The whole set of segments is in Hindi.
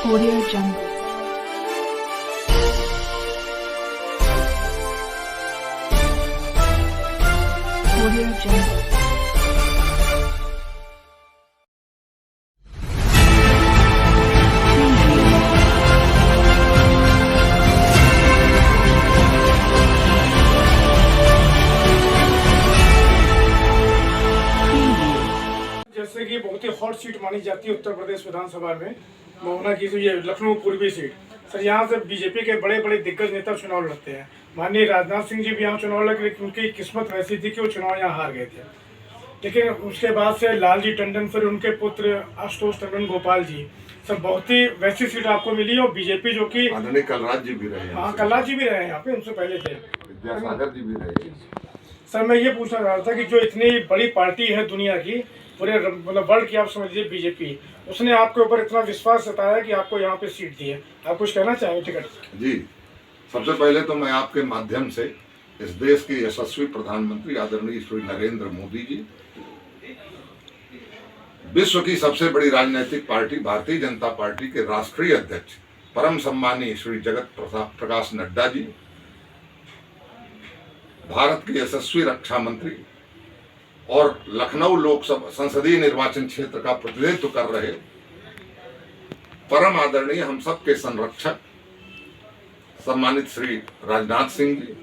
Audio Jungle. Audio Jungle. जैसे कि बहुत ही हॉट सीट मानी जाती है उत्तर प्रदेश विधानसभा में महोना की ये लखनऊ पूर्वी सीट। सर यहाँ से बीजेपी के बड़े बड़े दिग्गज नेता चुनाव लड़ते हैं। माननीय राजनाथ सिंह जी भी यहाँ चुनाव लड़, लेकिन उनकी किस्मत वैसी थी कि वो चुनाव यहाँ हार गए थे। लेकिन उसके बाद से लालजी टंडन, फिर उनके पुत्र आशुतोष टंडन गोपाल जी, सर बहुत ही वैसी सीट आपको मिली। और बीजेपी जो कि कलराज जी भी रहे, हाँ कलराज जी भी रहे यहाँ पे, उनसे पहले थे विद्यासागर जी भी रहे। सर मैं ये पूछना चाह रहा था कि जो इतनी बड़ी पार्टी है दुनिया की, पूरे मतलब वर्ल्ड की आप समझ लीजिए बीजेपी, उसने आपके ऊपर इतना विश्वास जताया कि आपको यहाँ पे सीट दी है, आप कुछ कहना चाहेंगे टिकट? जी, सबसे पहले तो मैं आपके माध्यम से इस देश के यशस्वी प्रधानमंत्री आदरणीय श्री नरेंद्र मोदी जी, विश्व की सबसे बड़ी राजनीतिक पार्टी भारतीय जनता पार्टी के राष्ट्रीय अध्यक्ष परम सम्मानीय श्री जगत प्रकाश नड्डा जी, भारत के यशस्वी रक्षा मंत्री और लखनऊ लोकसभा संसदीय निर्वाचन क्षेत्र का प्रतिनिधित्व कर रहे परम आदरणीय हम सब के संरक्षक सम्मानित श्री राजनाथ सिंह जी,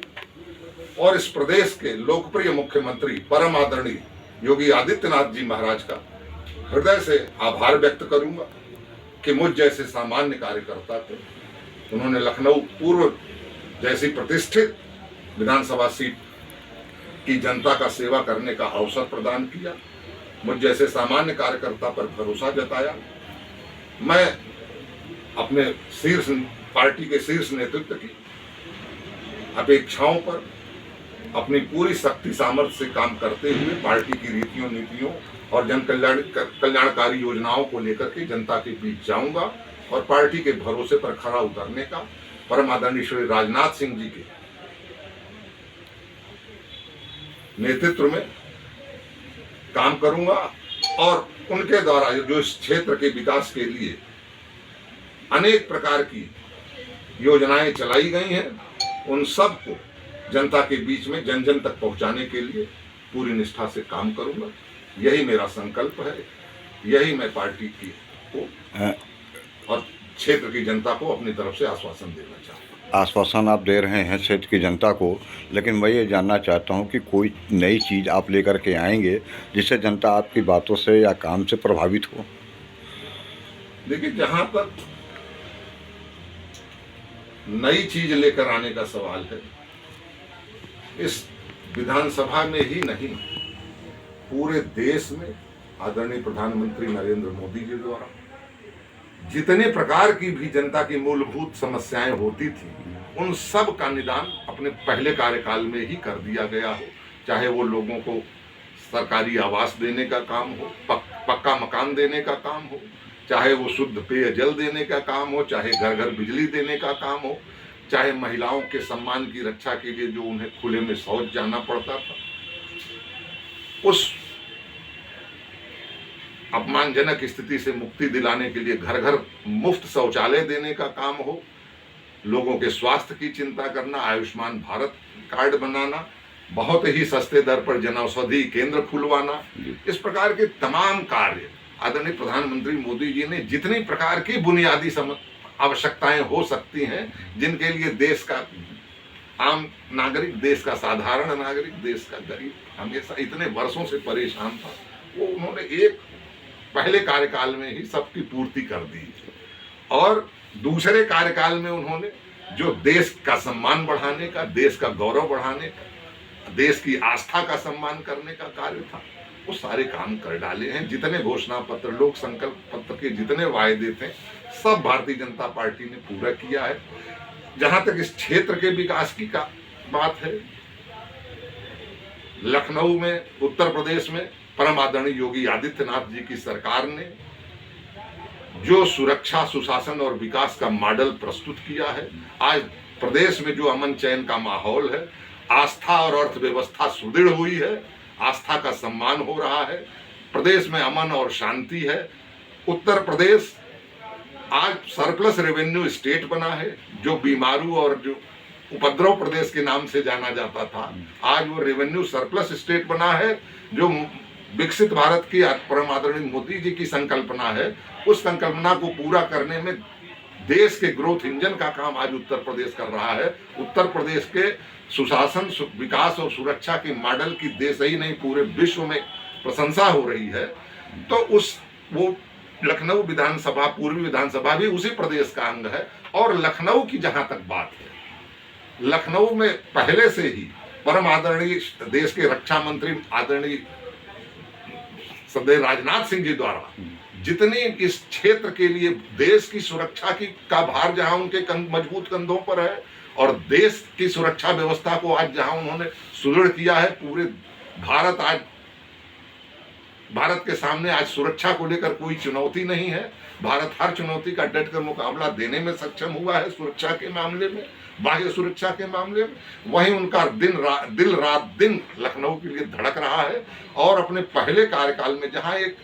और इस प्रदेश के लोकप्रिय मुख्यमंत्री परम आदरणीय योगी आदित्यनाथ जी महाराज का हृदय से आभार व्यक्त करूंगा कि मुझ जैसे सामान्य कार्यकर्ता को उन्होंने लखनऊ पूर्व जैसी प्रतिष्ठित विधानसभा सीट की जनता का सेवा करने का अवसर प्रदान किया, मुझ जैसे सामान्य कार्यकर्ता पर भरोसा जताया। मैं अपने शीर्ष पार्टी के शीर्ष नेतृत्व की अपेक्षाओं पर अपनी पूरी शक्ति सामर्थ्य से काम करते हुए पार्टी की रीतियों नीतियों और जन कल्याणकारी योजनाओं को लेकर के जनता के बीच जाऊंगा और पार्टी के भरोसे पर खरा उतरने का परम आदरणीय श्री राजनाथ सिंह जी के नेतृत्व में काम करूंगा और उनके द्वारा जो इस क्षेत्र के विकास के लिए अनेक प्रकार की योजनाएं चलाई गई हैं, उन सब को जनता के बीच में जन जन तक पहुंचाने के लिए पूरी निष्ठा से काम करूंगा। यही मेरा संकल्प है, यही मैं पार्टी की को और क्षेत्र की जनता को अपनी तरफ से आश्वासन देना चाहता हूँ। आश्वासन आप दे रहे हैं क्षेत्र की जनता को, लेकिन मैं ये जानना चाहता हूँ कि कोई नई चीज़ आप लेकर के आएंगे जिससे जनता आपकी बातों से या काम से प्रभावित हो? देखिए, जहाँ तक नई चीज लेकर आने का सवाल है, इस विधानसभा में ही नहीं पूरे देश में आदरणीय प्रधानमंत्री नरेंद्र मोदी जी द्वारा जितने प्रकार की भी जनता की मूलभूत समस्याएं होती थी, उन सब का निदान अपने पहले कार्यकाल में ही कर दिया गया हो। चाहे वो लोगों को सरकारी आवास देने का काम हो, पक्का मकान देने का काम हो, चाहे वो शुद्ध पेयजल देने का काम हो, चाहे घर घर बिजली देने का काम हो, चाहे महिलाओं के सम्मान की रक्षा के लिए जो उन्हें खुले में शौच जाना पड़ता था, उस अपमानजनक स्थिति से मुक्ति दिलाने के लिए घर घर मुफ्त शौचालय देने का काम हो, लोगों के स्वास्थ्य की चिंता करना, आयुष्मान भारत कार्ड बनाना, बहुत ही सस्ते दर पर जनौषधि केंद्र खुलवाना, इस प्रकार के तमाम कार्य आदरणीय प्रधानमंत्री मोदी जी ने जितनी प्रकार की बुनियादी आवश्यकताएं हो सकती हैं, जिनके लिए देश का आम नागरिक, देश का साधारण नागरिक, देश का गरीब हमेशा इतने वर्षों से परेशान था, वो उन्होंने एक पहले कार्यकाल में ही सबकी पूर्ति कर दी। और दूसरे कार्यकाल में उन्होंने जो देश का सम्मान बढ़ाने का, देश का गौरव बढ़ाने का, देश की आस्था का सम्मान करने का कार्य था, वो सारे काम कर डाले हैं। जितने घोषणा पत्र, लोक संकल्प पत्र के जितने वायदे थे, सब भारतीय जनता पार्टी ने पूरा किया है। जहां तक इस क्षेत्र के विकास की का बात है, लखनऊ में, उत्तर प्रदेश में परम आदरणीय योगी आदित्यनाथ जी की सरकार ने जो सुरक्षा, सुशासन और विकास का मॉडल प्रस्तुत किया है, आज प्रदेश में जो अमन चैन का माहौल है, आस्था और अर्थव्यवस्था सुदृढ़ हुई है, आस्था का सम्मान हो रहा है, प्रदेश में अमन और शांति है। उत्तर प्रदेश आज सरप्लस रेवेन्यू स्टेट बना है, जो बीमारू और जो उपद्रव प्रदेश के नाम से जाना जाता था, आज वो रेवेन्यू सरप्लस स्टेट बना है। जो विकसित भारत की परम आदरणीय मोदी जी की संकल्पना है, उस संकल्पना को पूरा करने में देश के ग्रोथ इंजन का काम आज उत्तर प्रदेश कर रहा है। उत्तर प्रदेश के सुशासन, विकास और सुरक्षा के मॉडल की देश ही नहीं पूरे विश्व में प्रशंसा हो रही है। तो वो लखनऊ विधानसभा, पूर्वी विधानसभा भी उसी प्रदेश का अंग है। और लखनऊ की जहां तक बात है, लखनऊ में पहले से ही परम आदरणीय देश के रक्षा मंत्री आदरणीय सदैव राजनाथ सिंह जी द्वारा जितनी इस क्षेत्र के लिए देश की सुरक्षा का भार जहां उनके मजबूत कंधों पर है, और देश की सुरक्षा व्यवस्था को आज जहां उन्होंने सुदृढ़ किया है, पूरे भारत के सामने आज सुरक्षा को लेकर कोई चुनौती नहीं है। भारत हर चुनौती का डटकर मुकाबला देने में सक्षम हुआ है, सुरक्षा के मामले में, बाह्य सुरक्षा के मामले में। वहीं उनका दिल रात दिन लखनऊ के लिए धड़क रहा है। और अपने पहले कार्यकाल में जहां एक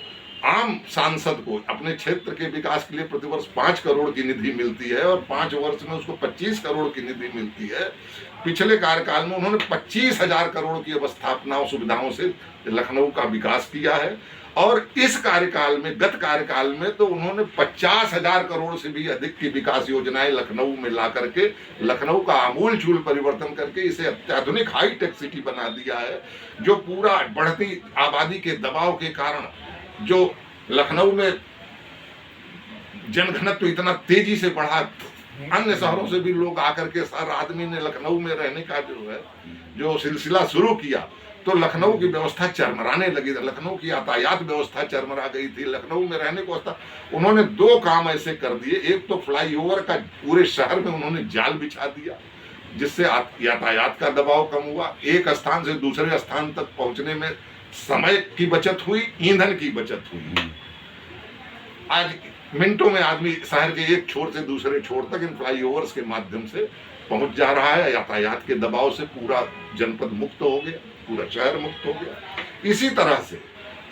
आम सांसद को अपने क्षेत्र के विकास के लिए प्रतिवर्ष 5 करोड़ की निधि मिलती है और 5 वर्ष में उसको 25 करोड़ की निधि मिलती है, पिछले कार्यकाल में उन्होंने 25,000 करोड़ की अवस्थापनाओं सुविधाओं से लखनऊ का विकास किया है। और इस कार्यकाल में, गत कार्यकाल में तो उन्होंने 50,000 करोड़ से भी अधिक की विकास योजनाएं लखनऊ में ला करके लखनऊ का आमूल चूल परिवर्तन करके इसे अत्याधुनिक हाईटेक सिटी बना दिया है। जो पूरा बढ़ती आबादी के दबाव के कारण जो लखनऊ में जनघनत्व इतना तेजी से बढ़ा, अन्य शहरों से भी लोग आकर के हर आदमी ने लखनऊ में रहने का जो सिलसिला शुरू किया, तो लखनऊ की व्यवस्था चरमराने लगी। लखनऊ की यातायात व्यवस्था चरमरा गई थी। लखनऊ में रहने को उन्होंने 2 काम ऐसे कर दिए। एक तो फ्लाईओवर का पूरे शहर में उन्होंने जाल बिछा दिया, जिससे यातायात का दबाव कम हुआ। एक स्थान से दूसरे स्थान तक पहुंचने में समय की बचत हुई, ईंधन की बचत हुई। आज मिनटों में आदमी शहर के एक छोर से दूसरे छोर तक इन फ्लाईओवर्स के माध्यम से पहुंच जा रहा है। यातायात के दबाव से पूरा जनपद मुक्त हो गया, पूरा शहर मुक्त हो गया। इसी तरह से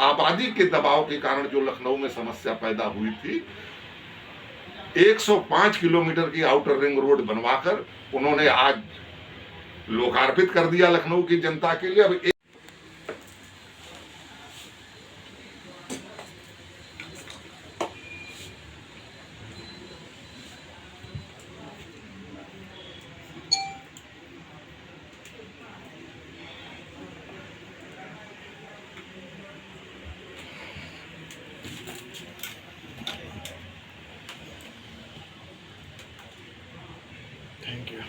आबादी के दबाव के कारण जो लखनऊ में समस्या पैदा हुई थी, 105 किलोमीटर की आउटर रिंग रोड बनवाकर उन्होंने आज लोकार्पित कर दिया लखनऊ की जनता के लिए। अब थैंक यू।